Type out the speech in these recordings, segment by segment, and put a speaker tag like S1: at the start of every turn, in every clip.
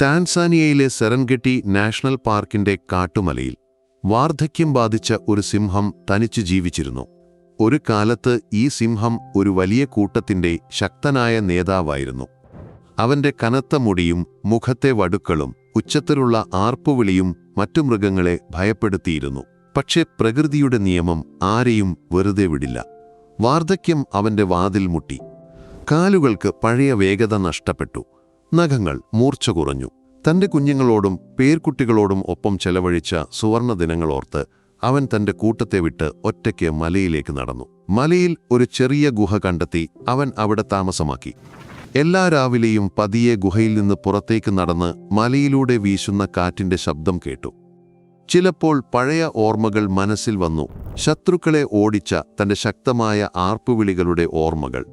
S1: ടാൻസാനിയയിലെ സെറൻഗെട്ടി national പാർക്കിന്റെ കാട്ടുമലയിൽ വാർദ്ധക്യം ബാധിച്ച ഒരു സിംഹം തനിച്ചു ജീവിച്ചിരുന്നു. ഒരു കാലത്ത് ഈ സിംഹം ഒരു വലിയ കൂട്ടത്തിന്റെ ശക്തനായ നേതാവായിരുന്നു. അവന്റെ കനത്ത മുടിയും മുഖത്തെ വടുക്കളും ഉച്ചത്തിലുള്ള ആർപ്പുവിളിയും മറ്റു മൃഗങ്ങളെ ഭയപ്പെടുത്തിയിരുന്നു. പക്ഷേ പ്രകൃതിയുടെ നിയമം ആരെയും വെറുതെ വിടില്ല. വാർദ്ധക്യം അവന്റെ വാതിൽ മുട്ടി. കാലുകൾക്ക് പഴയ വേഗത നഷ്ടപ്പെട്ടു. നഖങ്ങൾ മൂർച്ച കുറഞ്ഞു. തന്റെ കുഞ്ഞുങ്ങളോടും പേർക്കുട്ടികളോടും ഒപ്പം ചെലവഴിച്ച സുവർണ ദിനങ്ങളോർത്ത് അവൻ തന്റെ കൂട്ടത്തെ വിട്ട് ഒറ്റയ്ക്ക് മലയിലേക്ക് നടന്നു. മലയിൽ ഒരു ചെറിയ ഗുഹ കണ്ടെത്തി അവൻ അവിടെ താമസമാക്കി. എല്ലാ രാവിലെയും പതിയെ ഗുഹയിൽ നിന്ന് പുറത്തേക്ക് നടന്ന് മലയിലൂടെ വീശുന്ന കാറ്റിന്റെ ശബ്ദം കേട്ടു. ചിലപ്പോൾ പഴയ ഓർമ്മകൾ മനസ്സിൽ വന്നു. ശത്രുക്കളെ ഓടിച്ച തന്റെ ശക്തമായ ആർപ്പുവിളികളുടെ ഓർമ്മകൾ.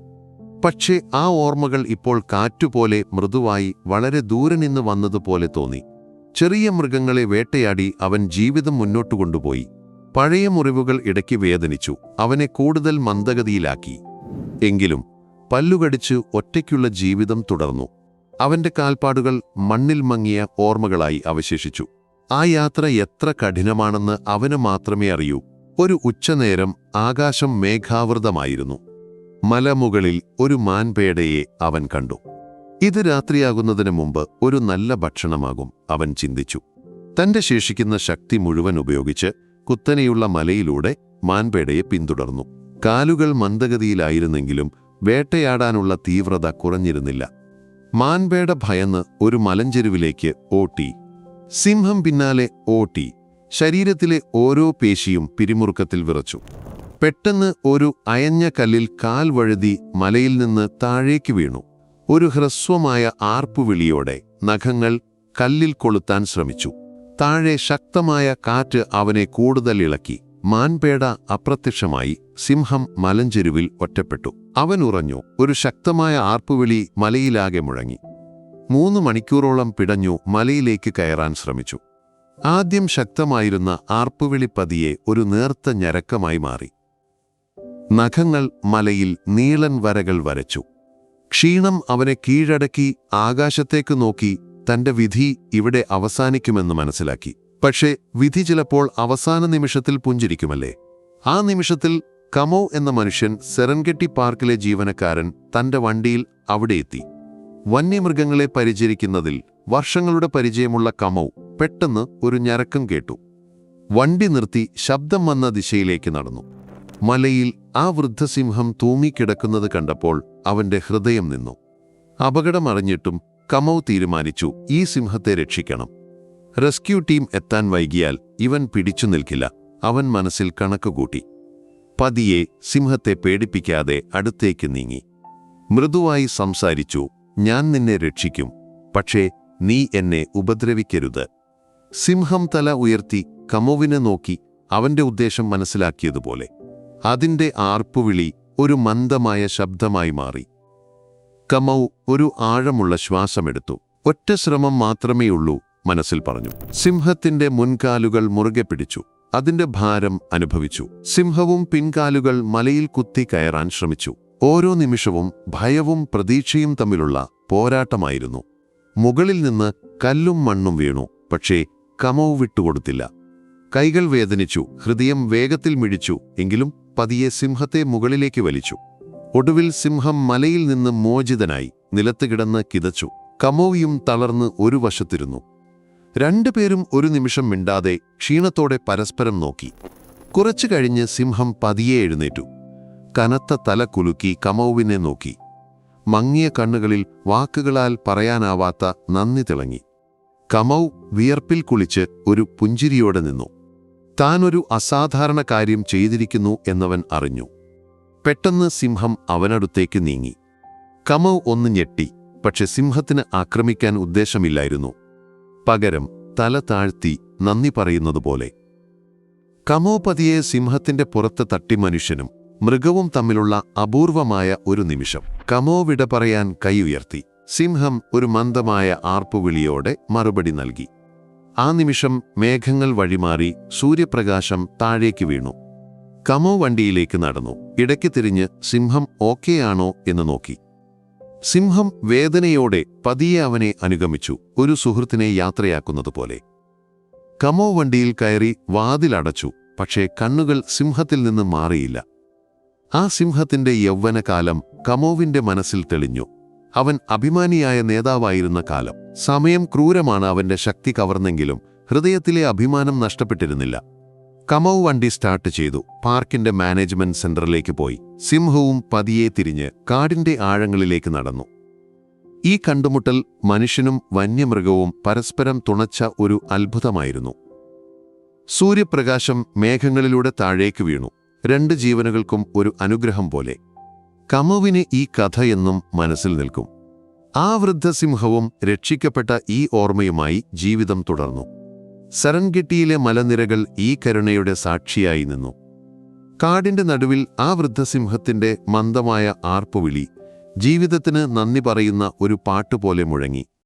S1: പക്ഷേ ആ ഓർമ്മകൾ ഇപ്പോൾ കാറ്റുപോലെ മൃദുവായി വളരെ ദൂരെ നിന്ന് വന്നതുപോലെ തോന്നി. ചെറിയ മൃഗങ്ങളെ വേട്ടയാടി അവൻ ജീവിതം മുന്നോട്ടു കൊണ്ടുപോയി. പഴയ മുറിവുകൾ ഇടയ്ക്ക് വേദനിച്ചു, അവനെ കൂടുതൽ മന്ദഗതിയിലാക്കി. എങ്കിലും പല്ലുകടിച്ച് ഒറ്റയ്ക്കുള്ള ജീവിതം തുടർന്നു. അവന്റെ കാൽപ്പാടുകൾ മണ്ണിൽ മങ്ങിയ ഓർമ്മകളായി അവശേഷിച്ചു. ആ യാത്ര എത്ര കഠിനമാണെന്ന് അവന് മാത്രമേ അറിയൂ. ഒരു ഉച്ചനേരം ആകാശം മേഘാവൃതമായിരുന്നു. മലമുകളിൽ ഒരു മാൻപേടയെ അവൻ കണ്ടു. ഇത് രാത്രിയാകുന്നതിന് മുമ്പ് ഒരു നല്ല ഭക്ഷണമാകും, അവൻ ചിന്തിച്ചു. തന്റെ ശേഷിക്കുന്ന ശക്തി മുഴുവൻ ഉപയോഗിച്ച് കുത്തനെയുള്ള മലയിലൂടെ മാൻപേടയെ പിന്തുടർന്നു. കാലുകൾ മന്ദഗതിയിലായിരുന്നെങ്കിലും വേട്ടയാടാനുള്ള തീവ്രത കുറഞ്ഞിരുന്നില്ല. മാൻപേട ഭയന്ന് ഒരു മലഞ്ചെരുവിലേക്ക് ഓട്ടി. സിംഹം പിന്നാലെ ഓട്ടി. ശരീരത്തിലെ ഓരോ പേശിയും പിരിമുറുക്കത്തിൽ വിറച്ചു. പെട്ടെന്ന് ഒരു അയഞ്ഞ കല്ലിൽ കാൽ വഴുതി മലയിൽ നിന്ന് താഴേക്ക് വീണു. ഒരു ഹ്രസ്വമായ ആർപ്പുവിളിയോടെ നഖങ്ങൾ കല്ലിൽ കൊളുത്താൻ ശ്രമിച്ചു. താഴെ ശക്തമായ കാറ്റ് അവനെ കൂടുതൽ ഇളക്കി. മാൻപേട അപ്രത്യക്ഷമായി. സിംഹം മലഞ്ചെരുവിൽ ഒറ്റപ്പെട്ടു. അവൻ ഉറഞ്ഞു. ഒരു ശക്തമായ ആർപ്പുവിളി മലയിലാകെ മുഴങ്ങി. 3 മണിക്കൂറോളം പിടഞ്ഞു മലയിലേക്ക് കയറാൻ ശ്രമിച്ചു. ആദ്യം ശക്തമായിരുന്ന ആർപ്പുവിളി പതിയെ ഒരു നേർത്ത ഞരക്കമായി മാറി. നഖങ്ങൾ മലയിൽ നീളൻ വരകൾ വരച്ചു. ക്ഷീണം അവനെ കീഴടക്കി. ആകാശത്തേക്ക് നോക്കി. തന്റെ വിധി ഇവിടെ അവസാനിക്കുമെന്ന് മനസ്സിലാക്കി. പക്ഷേ വിധി ചിലപ്പോൾ അവസാന നിമിഷത്തിൽ പുഞ്ചിരിക്കുമല്ലേ? ആ നിമിഷത്തിൽ കമോ എന്ന മനുഷ്യൻ, സെറൻഗെട്ടി പാർക്കിലെ ജീവനക്കാരൻ, തന്റെ വണ്ടിയിൽ അവിടെ എത്തി. വന്യമൃഗങ്ങളെ പരിചരിക്കുന്നതിൽ വർഷങ്ങളുടെ പരിചയമുള്ള കമോ പെട്ടെന്ന് ഒരു ഞരക്കം കേട്ടു. വണ്ടി നിർത്തി ശബ്ദം വന്ന ദിശയിലേക്ക് നടന്നു. മലയിൽ ആ വൃദ്ധസിംഹം തൂങ്ങിക്കിടക്കുന്നത് കണ്ടപ്പോൾ അവന്റെ ഹൃദയം നിന്നു. അപകടമറിഞ്ഞിട്ടും കമോ തീരുമാനിച്ചു, ഈ സിംഹത്തെ രക്ഷിക്കണം. റെസ്ക്യൂ ടീം എത്താൻ വൈകിയാൽ ഇവൻ പിടിച്ചു നിൽക്കില്ല. അവൻ മനസ്സിൽ കണക്കുകൂട്ടി. പതിയെ സിംഹത്തെ പേടിപ്പിക്കാതെ അടുത്തേക്ക് നീങ്ങി. മൃദുവായി സംസാരിച്ചു, ഞാൻ നിന്നെ രക്ഷിക്കും, പക്ഷേ നീ എന്നെ ഉപദ്രവിക്കരുത്. സിംഹം തല ഉയർത്തി കമോവിനെ നോക്കി. അവന്റെ ഉദ്ദേശം മനസ്സിലാക്കിയതുപോലെ അതിന്റെ ആർപ്പുവിളി ഒരു മന്ദമായ ശബ്ദമായി മാറി. കമോ ഒരു ആഴമുള്ള ശ്വാസമെടുത്തു. ഒറ്റ ശ്രമം മാത്രമേയുള്ളൂ, മനസ്സിൽ പറഞ്ഞു. സിംഹത്തിന്റെ മുൻകാലുകൾ മുറുകെ പിടിച്ചു. അതിന്റെ ഭാരം അനുഭവിച്ചു. സിംഹവും പിൻകാലുകൾ മലയിൽ കുത്തി കയറാൻ ശ്രമിച്ചു. ഓരോ നിമിഷവും ഭയവും പ്രതീക്ഷയും തമ്മിലുള്ള പോരാട്ടമായിരുന്നു. മുകളിൽ നിന്ന് കല്ലും മണ്ണും വീണു. പക്ഷേ കമോ വിട്ടുകൊടുത്തില്ല. കൈകൾ വേദനിച്ചു. ഹൃദയം വേഗത്തിൽ മിടിച്ചു. എങ്കിലും പതിയെ സിംഹത്തെ മുകളിലേക്ക് വലിച്ചു. ഒടുവിൽ സിംഹം മലയിൽ നിന്ന് മോചിതനായി നിലത്ത് കിടന്ന് കിതച്ചു. കമോയും തളർന്ന് ഒരു വശത്തിരുന്നു. രണ്ടുപേരും ഒരു നിമിഷം മിണ്ടാതെ ക്ഷീണത്തോടെ പരസ്പരം നോക്കി. കുറച്ചു കഴിഞ്ഞ് സിംഹം പതിയെ എഴുന്നേറ്റു. കനത്ത തല കുലുക്കി കമോവിനെ നോക്കി. മങ്ങിയ കണ്ണുകളിൽ വാക്കുകളാൽ പറയാനാവാത്ത നന്ദി തിളങ്ങി. കമോ വിയർപ്പിൽ കുളിച്ച് ഒരു പുഞ്ചിരിയോടെ നിന്നു. താൻ ഒരു അസാധാരണ കാര്യം ചെയ്തിരിക്കുന്നു എന്നവൻ അറിഞ്ഞു. പെട്ടെന്ന് സിംഹം അവനടുത്തേക്ക് നീങ്ങി. കമോ ഒന്ന് ഞെട്ടി. പക്ഷെ സിംഹത്തിന് ആക്രമിക്കാൻ ഉദ്ദേശമില്ലായിരുന്നു. പകരം തല താഴ്ത്തി നന്ദി പറയുന്നതുപോലെ. കമോ പതിയെ സിംഹത്തിന്റെ പുറത്ത് തട്ടി. മനുഷ്യനും മൃഗവും തമ്മിലുള്ള അപൂർവമായ ഒരു നിമിഷം. കമോ വിട പറയാൻ കൈ ഉയർത്തി. സിംഹം ഒരു മന്ദമായ ആർപ്പുവിളിയോടെ മറുപടി നൽകി. ആ നിമിഷം മേഘങ്ങൾ വഴിമാറി സൂര്യപ്രകാശം താഴേക്ക് വീണു. കമോ വണ്ടിയിലേക്ക് നടന്നു. ഇടയ്ക്ക് തിരിഞ്ഞ് സിംഹം ഓക്കെയാണോ എന്ന് നോക്കി. സിംഹം വേദനയോടെ പതിയെ അവനെ അനുഗമിച്ചു, ഒരു സുഹൃത്തിനെ യാത്രയാക്കുന്നതുപോലെ. കമോ വണ്ടിയിൽ കയറി വാതിലടച്ചു. പക്ഷേ കണ്ണുകൾ സിംഹത്തിൽ നിന്ന് മാറിയില്ല. ആ സിംഹത്തിന്റെ യൗവനകാലം കമോവിന്റെ മനസ്സിൽ തെളിഞ്ഞു. അവൻ അഭിമാനിയായ നേതാവായിരുന്ന കാലം. സമയം ക്രൂരമാണ് അവന്റെ ശക്തി കവർന്നെങ്കിലും ഹൃദയത്തിലെ അഭിമാനം നഷ്ടപ്പെട്ടിരുന്നില്ല. കമോ വണ്ടി സ്റ്റാർട്ട് ചെയ്തു. പാർക്കിന്റെ മാനേജ്മെന്റ് സെന്ററിലേക്ക് പോയി. സിംഹവും പതിയെ തിരിഞ്ഞ് കാടിന്റെ ആഴങ്ങളിലേക്ക് നടന്നു. ഈ കണ്ടുമുട്ടൽ മനുഷ്യനും വന്യമൃഗവും പരസ്പരം തുണച്ച ഒരു അത്ഭുതമായിരുന്നു. സൂര്യപ്രകാശം മേഘങ്ങളിലൂടെ താഴേക്ക് വീണു. രണ്ട് ജീവനുകൾക്കും ഒരു അനുഗ്രഹം പോലെ. കമോവിന് ഈ കഥ എന്നും മനസ്സിൽ നിൽക്കും. ആ വൃദ്ധസിംഹവും രക്ഷിക്കപ്പെട്ട ഈ ഓർമ്മയുമായി ജീവിതം തുടർന്നു. സെറൻഗെട്ടിയിലെ മലനിരകൾ ഈ കരുണയുടെ സാക്ഷിയായി നിന്നു. കാടിന്റെ നടുവിൽ ആ വൃദ്ധസിംഹത്തിന്റെ മന്ദമായ ആർപ്പുവിളി ജീവിതത്തിന് നന്ദി പറയുന്ന ഒരു പാട്ടുപോലെ മുഴങ്ങി.